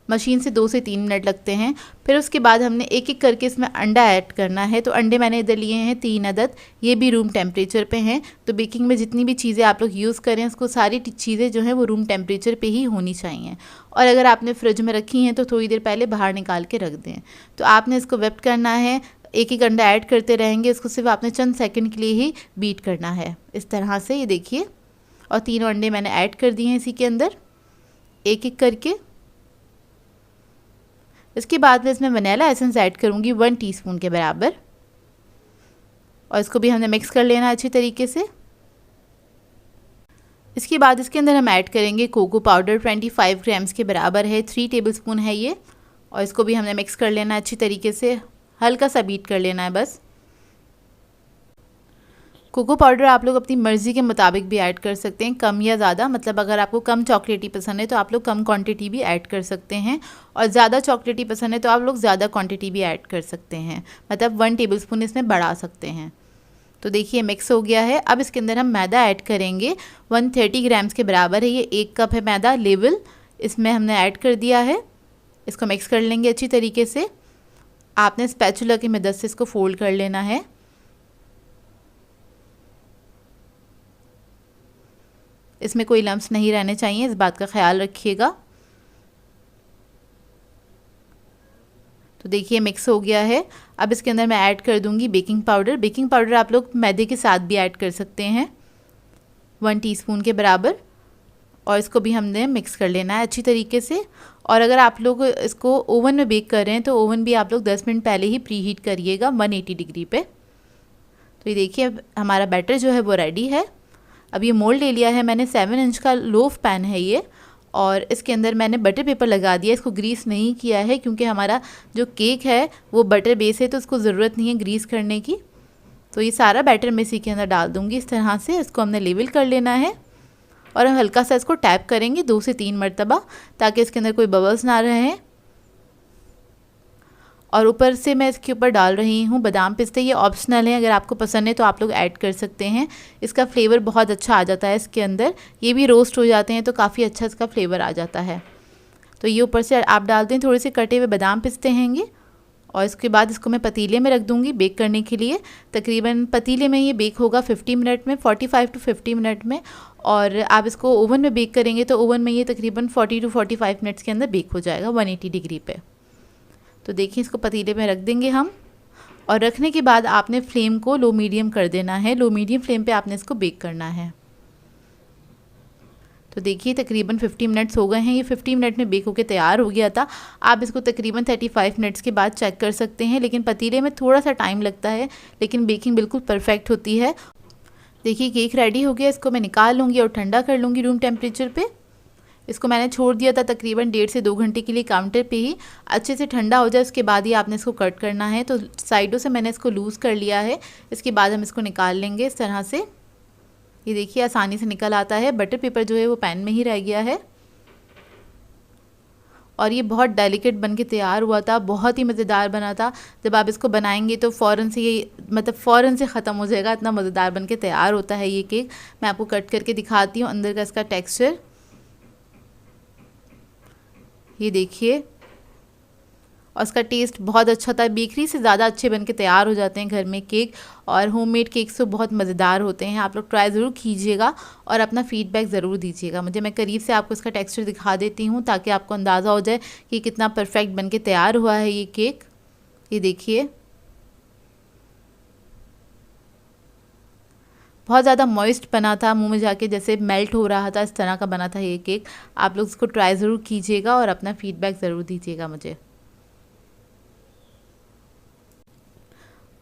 मशीन से 2 से 3 मिनट लगते हैं। फिर उसके बाद हमने एक एक करके इसमें अंडा ऐड करना है। तो अंडे मैंने इधर लिए हैं 3 अदद, ये भी रूम टेम्परेचर पे हैं। तो बेकिंग में जितनी भी चीज़ें आप लोग यूज़ करें उसको सारी चीज़ें जो हैं वो रूम टेम्परेचर पे ही होनी चाहिए। और अगर आपने फ्रिज में रखी हैं तो थोड़ी देर पहले बाहर निकाल के रख दें। तो आपने इसको वेट करना है, एक एक अंडा ऐड करते रहेंगे। इसको सिर्फ आपने चंद सेकेंड के लिए ही बीट करना है इस तरह से। ये देखिए, और 3 अंडे मैंने ऐड कर दिए हैं इसी के अंदर एक एक करके। इसके बाद में इसमें वनीला एसेंस ऐड करूँगी 1 टीस्पून के बराबर और इसको भी हमने मिक्स कर लेना अच्छी तरीके से। इसके बाद इसके अंदर हम ऐड करेंगे कोको पाउडर, 25 ग्राम्स के बराबर है, 3 टेबलस्पून है ये, और इसको भी हमने मिक्स कर लेना अच्छी तरीके से, हल्का सा बीट कर लेना है बस। कोको पाउडर आप लोग अपनी मर्ज़ी के मुताबिक भी ऐड कर सकते हैं, कम या ज़्यादा। मतलब अगर आपको कम चॉकलेटी पसंद है तो आप लोग कम क्वांटिटी भी ऐड कर सकते हैं, और ज़्यादा चॉकलेटी पसंद है तो आप लोग ज़्यादा क्वांटिटी भी ऐड कर सकते हैं। मतलब 1 टेबलस्पून इसमें बढ़ा सकते हैं। तो देखिए मिक्स हो गया है। अब इसके अंदर हम मैदा ऐड करेंगे। 130 ग्राम्स के बराबर है ये, 1 कप है मैदा लेवल, इसमें हमने ऐड कर दिया है। इसको मिक्स कर लेंगे अच्छी तरीके से। आपने स्पैचुला की मदद से इसको फोल्ड कर लेना है। इसमें कोई लम्स नहीं रहने चाहिए, इस बात का ख्याल रखिएगा। तो देखिए मिक्स हो गया है। अब इसके अंदर मैं ऐड कर दूंगी बेकिंग पाउडर। बेकिंग पाउडर आप लोग मैदे के साथ भी ऐड कर सकते हैं, 1 टीस्पून के बराबर। और इसको भी हमने मिक्स कर लेना है अच्छी तरीके से। और अगर आप लोग इसको ओवन में बेक कर रहे हैं तो ओवन भी आप लोग 10 मिनट पहले ही प्री हीट करिएगा 180 डिग्री पे। तो ये देखिए अब हमारा बैटर जो है वो रेडी है। अब ये मोल्ड ले लिया है मैंने, 7 इंच का लोफ पैन है ये, और इसके अंदर मैंने बटर पेपर लगा दिया। इसको ग्रीस नहीं किया है क्योंकि हमारा जो केक है वो बटर बेस है, तो उसको ज़रूरत नहीं है ग्रीस करने की। तो ये सारा बैटर मैं इसी के अंदर डाल दूँगी इस तरह से। इसको हमने लेवल कर लेना है और हम हल्का सा इसको टैप करेंगे 2 से 3 मरतबा, ताकि इसके अंदर कोई बबल्स ना रहे। और ऊपर से मैं इसके ऊपर डाल रही हूँ बादाम पिस्ते। ये ऑप्शनल है, अगर आपको पसंद है तो आप लोग ऐड कर सकते हैं। इसका फ्लेवर बहुत अच्छा आ जाता है इसके अंदर। ये भी रोस्ट हो जाते हैं तो काफ़ी अच्छा इसका फ्लेवर आ जाता है। तो ये ऊपर से आप डाल दें थोड़े से कटे हुए बादाम पिस्ते हैंगे। और इसके बाद इसको मैं पतीले में रख दूँगी बेक करने के लिए। तकरीबन पतीले में ये बेक होगा 50 मिनट में, 45 टू 50 मिनट में। और आप इसको ओवन में बेक करेंगे तो ओवन में ये तकरीबन 40 टू 45 मिनट्स के अंदर बेक हो जाएगा 180 डिग्री पे। तो देखिए इसको पतीले में रख देंगे हम। और रखने के बाद आपने फ्लेम को लो मीडियम कर देना है। लो मीडियम फ्लेम पे आपने इसको बेक करना है। तो देखिए तकरीबन 50 मिनट्स हो गए हैं। ये 50 मिनट में बेक होकर तैयार हो गया था। आप इसको तकरीबन 35 मिनट्स के बाद चेक कर सकते हैं, लेकिन पतीले में थोड़ा सा टाइम लगता है, लेकिन बेकिंग बिल्कुल परफेक्ट होती है। देखिए केक रेडी हो गया। इसको मैं निकाल लूँगी और ठंडा कर लूँगी रूम टेम्परेचर पे। इसको मैंने छोड़ दिया था तकरीबन 1.5 से 2 घंटे के लिए काउंटर पे ही। अच्छे से ठंडा हो जाए उसके बाद ही आपने इसको कट करना है। तो साइडों से मैंने इसको लूज़ कर लिया है। इसके बाद हम इसको निकाल लेंगे इस तरह से। ये देखिए आसानी से निकल आता है। बटर पेपर जो है वो पैन में ही रह गया है। और ये बहुत डेलिकेट बन के तैयार हुआ था, बहुत ही मज़ेदार बना था। जब आप इसको बनाएंगे तो फ़ौरन से ये फ़ौरन से ख़त्म हो जाएगा, इतना मज़ेदार बन के तैयार होता है ये केक। मैं आपको कट करके दिखाती हूँ अंदर का इसका टेक्स्चर। ये देखिए, और इसका टेस्ट बहुत अच्छा था। बेकरी से ज़्यादा अच्छे बन के तैयार हो जाते हैं घर में केक, और होममेड केक्स तो बहुत मज़ेदार होते हैं। आप लोग ट्राई ज़रूर कीजिएगा और अपना फ़ीडबैक ज़रूर दीजिएगा मुझे। मैं करीब से आपको इसका टेक्सचर दिखा देती हूँ ताकि आपको अंदाज़ा हो जाए कि कितना परफेक्ट बन के तैयार हुआ है ये केक। ये देखिए बहुत ज़्यादा मॉइस्ट बना था, मुंह में जाके जैसे मेल्ट हो रहा था, इस तरह का बना था ये केक। आप लोग इसको ट्राई ज़रूर कीजिएगा और अपना फ़ीडबैक ज़रूर दीजिएगा मुझे।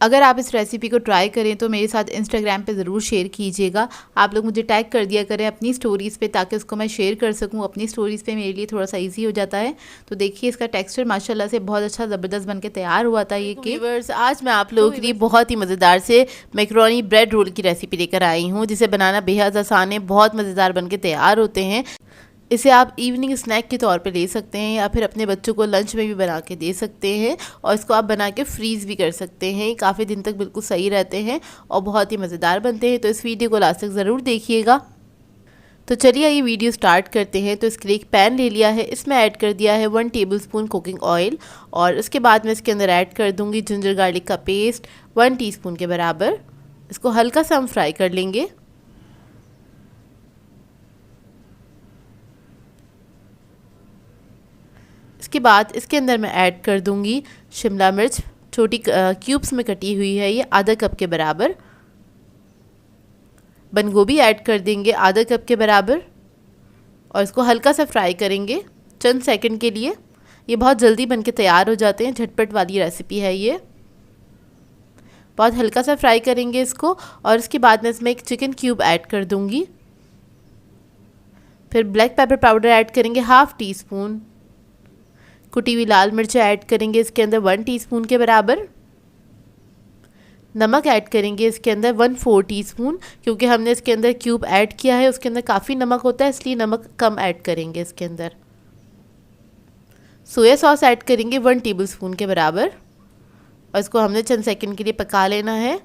अगर आप इस रेसिपी को ट्राई करें तो मेरे साथ इंस्टाग्राम पे ज़रूर शेयर कीजिएगा। आप लोग मुझे टैग कर दिया करें अपनी स्टोरीज़ पे, ताकि उसको मैं शेयर कर सकूं अपनी स्टोरीज़ पे। मेरे लिए थोड़ा सा इजी हो जाता है। तो देखिए इसका टेक्सचर माशाल्लाह से बहुत अच्छा ज़बरदस्त बन के तैयार हुआ था ये केक। आज मैं आप लोगों के लिए बहुत ही मज़ेदार से मैकरोनी ब्रेड रोल की रेसिपी लेकर आई हूँ, जिसे बनाना बेहद आसान है, बहुत मज़ेदार बन के तैयार होते हैं। इसे आप इवनिंग स्नैक के तौर पे ले सकते हैं या फिर अपने बच्चों को लंच में भी बना के दे सकते हैं, और इसको आप बना के फ्रीज़ भी कर सकते हैं। काफ़ी दिन तक बिल्कुल सही रहते हैं और बहुत ही मज़ेदार बनते हैं। तो इस वीडियो को लास्ट तक ज़रूर देखिएगा। तो चलिए ये वीडियो स्टार्ट करते हैं। तो इसके लिए एक पैन ले लिया है, इसमें ऐड कर दिया है 1 टेबलस्पून कुकिंग ऑयल, और इसके बाद मैं इसके अंदर ऐड कर दूँगी जिंजर गार्लिक का पेस्ट 1 टीस्पून के बराबर। इसको हल्का सा हम फ्राई कर लेंगे। इसके बाद इसके अंदर मैं ऐड कर दूंगी शिमला मिर्च, छोटी क्यूब्स में कटी हुई है ये, आधा कप के बराबर। बंद गोभी ऐड कर देंगे आधा कप के बराबर, और इसको हल्का सा फ्राई करेंगे चंद सेकंड के लिए। ये बहुत जल्दी बन के तैयार हो जाते हैं, झटपट वाली रेसिपी है ये। बहुत हल्का सा फ्राई करेंगे इसको, और इसके बाद मैं इसमें एक चिकन क्यूब ऐड कर दूंगी। फिर ब्लैक पेपर पाउडर ऐड करेंगे 1/2 टीस्पून। कुटी हुई लाल मिर्च ऐड करेंगे इसके अंदर 1 टीस्पून के बराबर। नमक ऐड करेंगे इसके अंदर 1/4 टीस्पून, क्योंकि हमने इसके अंदर क्यूब ऐड किया है, उसके अंदर काफ़ी नमक होता है, इसलिए नमक कम ऐड करेंगे इसके अंदर। सोया सॉस ऐड करेंगे 1 टेबलस्पून के बराबर, और इसको हमने चंद सेकंड के लिए पका लेना है।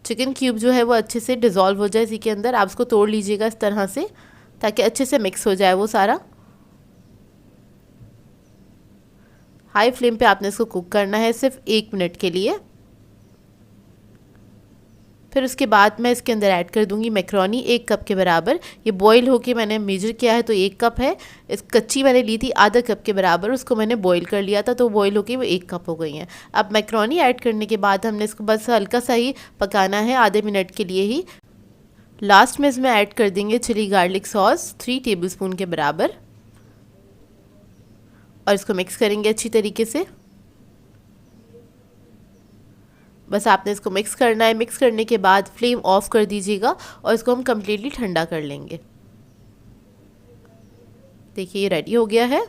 चिकन क्यूब जो है वो अच्छे से डिज़ोल्व हो जाए इसी के अंदर। आप इसको तोड़ लीजिएगा इस तरह से, ताकि अच्छे से मिक्स हो जाए वो सारा। हाई फ्लेम पे आपने इसको कुक करना है सिर्फ 1 मिनट के लिए। फिर उसके बाद मैं इसके अंदर ऐड कर दूंगी मैक्रोनी 1 कप के बराबर। ये बॉईल होके मैंने मेजर किया है तो 1 कप है। इस कच्ची मैंने ली थी आधा कप के बराबर, उसको मैंने बॉईल कर लिया था, तो बॉईल होके वो 1 कप हो गई हैं। अब मैक्रोनी ऐड करने के बाद हमने इसको बस हल्का सा ही पकाना है, आधे मिनट के लिए ही। लास्ट में इसमें ऐड कर देंगे चिली गार्लिक सॉस 3 टेबलस्पून के बराबर, और इसको मिक्स करेंगे अच्छी तरीके से। बस आपने इसको मिक्स करना है। मिक्स करने के बाद फ्लेम ऑफ कर दीजिएगा और इसको हम कम्प्लीटली ठंडा कर लेंगे। देखिए ये रेडी हो गया है।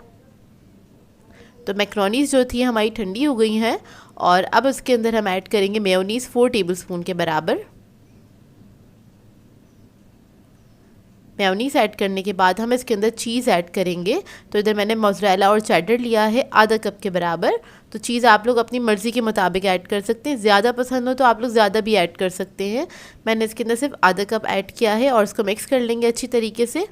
तो मैक्रोनीज जो थी हमारी ठंडी हो गई हैं, और अब इसके अंदर हम ऐड करेंगे मेयोनीज़ 4 टेबलस्पून के बराबर। मेयोनीज़ ऐड करने के बाद हम इसके अंदर चीज़ ऐड करेंगे। तो इधर मैंने मोज़रेला और चेडर लिया है आधा कप के बराबर। तो चीज़ आप लोग अपनी मर्ज़ी के मुताबिक ऐड कर सकते हैं, ज़्यादा पसंद हो तो आप लोग ज़्यादा भी ऐड कर सकते हैं। मैंने इसके अंदर सिर्फ आधा कप ऐड किया है, और इसको मिक्स कर लेंगे अच्छी तरीके से।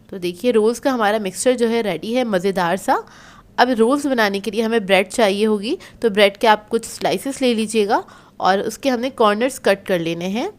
तो देखिए रोल्स का हमारा मिक्सचर जो है रेडी है, मज़ेदार सा। अब रोल्स बनाने के लिए हमें ब्रेड चाहिए होगी, तो ब्रेड के आप कुछ स्लाइसेस ले लीजिएगा, और उसके हमने कॉर्नर्स कट कर लेने हैं।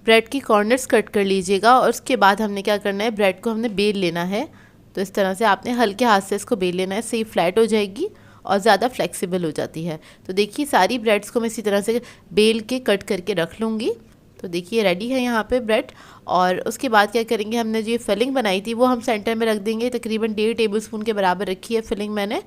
ब्रेड की कॉर्नर्स कट कर लीजिएगा, और उसके बाद हमने क्या करना है, ब्रेड को हमने बेल लेना है। तो इस तरह से आपने हल्के हाथ से इसको बेल लेना है, सही फ्लैट हो जाएगी और ज़्यादा फ्लेक्सिबल हो जाती है। तो देखिए सारी ब्रेड्स को मैं इसी तरह से बेल के कट करके रख लूँगी। तो देखिए रेडी है यहाँ पे ब्रेड। और उसके बाद क्या करेंगे, हमने जो फिलिंग बनाई थी वो हम सेंटर में रख देंगे। तकरीबन 1.5 टेबलस्पून के बराबर रखी है फिलिंग मैंने,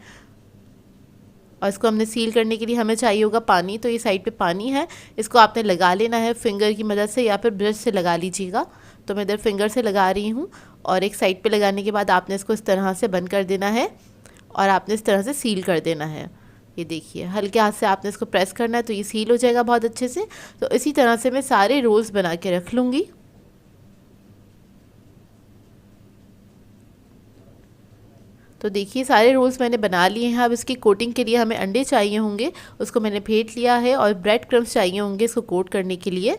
और इसको हमने सील करने के लिए हमें चाहिए होगा पानी। तो ये साइड पे पानी है, इसको आपने लगा लेना है फिंगर की मदद से, या फिर ब्रश से लगा लीजिएगा। तो मैं इधर फिंगर से लगा रही हूँ, और एक साइड पे लगाने के बाद आपने इसको इस तरह से बंद कर देना है, और आपने इस तरह से सील कर देना है। ये देखिए हल्के हाथ से आपने इसको प्रेस करना है, तो ये सील हो जाएगा बहुत अच्छे से। तो इसी तरह से मैं सारे रोल्स बना के रख लूँगी। तो देखिए सारे रोल्स मैंने बना लिए हैं। अब इसकी कोटिंग के लिए हमें अंडे चाहिए होंगे, उसको मैंने फेंट लिया है, और ब्रेड क्रम्स चाहिए होंगे इसको कोट करने के लिए।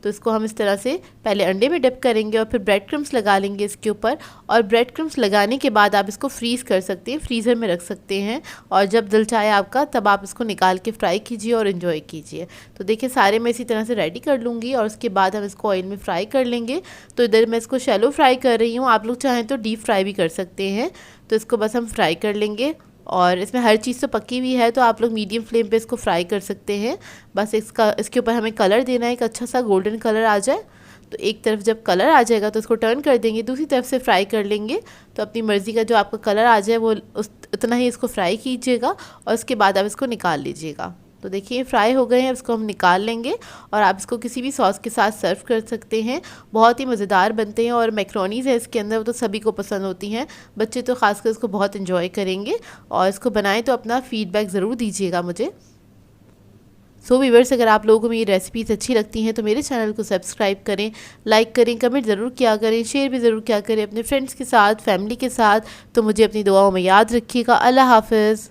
तो इसको हम इस तरह से पहले अंडे में डिप करेंगे, और फिर ब्रेड क्रम्स लगा लेंगे इसके ऊपर। और ब्रेड क्रम्स लगाने के बाद आप इसको फ्रीज़ कर सकते हैं, फ्रीज़र में रख सकते हैं, और जब दिल चाहे आपका तब आप इसको निकाल के फ्राई कीजिए और इन्जॉय कीजिए। तो देखिए सारे मैं इसी तरह से रेडी कर लूँगी, और उसके बाद हम इसको ऑयल में फ्राई कर लेंगे। तो इधर मैं इसको शैलो फ्राई कर रही हूँ, आप लोग चाहें तो डीप फ्राई भी कर सकते हैं। तो इसको बस हम फ्राई कर लेंगे, और इसमें हर चीज़ तो पकी हुई है, तो आप लोग मीडियम फ्लेम पे इसको फ्राई कर सकते हैं। बस इसके ऊपर हमें कलर देना है, एक अच्छा सा गोल्डन कलर आ जाए। तो एक तरफ जब कलर आ जाएगा तो इसको टर्न कर देंगे, दूसरी तरफ से फ्राई कर लेंगे। तो अपनी मर्ज़ी का जो आपका कलर आ जाए वो उतना ही इसको फ्राई कीजिएगा, और उसके बाद आप इसको निकाल लीजिएगा। तो देखिए फ्राई हो गए हैं, इसको हम निकाल लेंगे, और आप इसको किसी भी सॉस के साथ सर्व कर सकते हैं। बहुत ही मज़ेदार बनते हैं, और मैक्रोनीज़ है इसके अंदर, वो तो सभी को पसंद होती हैं। बच्चे तो खासकर इसको बहुत इन्जॉय करेंगे, और इसको बनाएं तो अपना फ़ीडबैक ज़रूर दीजिएगा मुझे। सो व्यूअर्स, अगर आप लोगों को मेरी रेसिपीज़ अच्छी लगती हैं तो मेरे चैनल को सब्सक्राइब करें, लाइक करें, कमेंट ज़रूर किया करें, शेयर भी ज़रूर किया करें अपने फ्रेंड्स के साथ, फैमिली के साथ। तो मुझे अपनी दुआओं में याद रखिएगा। अल्लाह हाफ़िज़।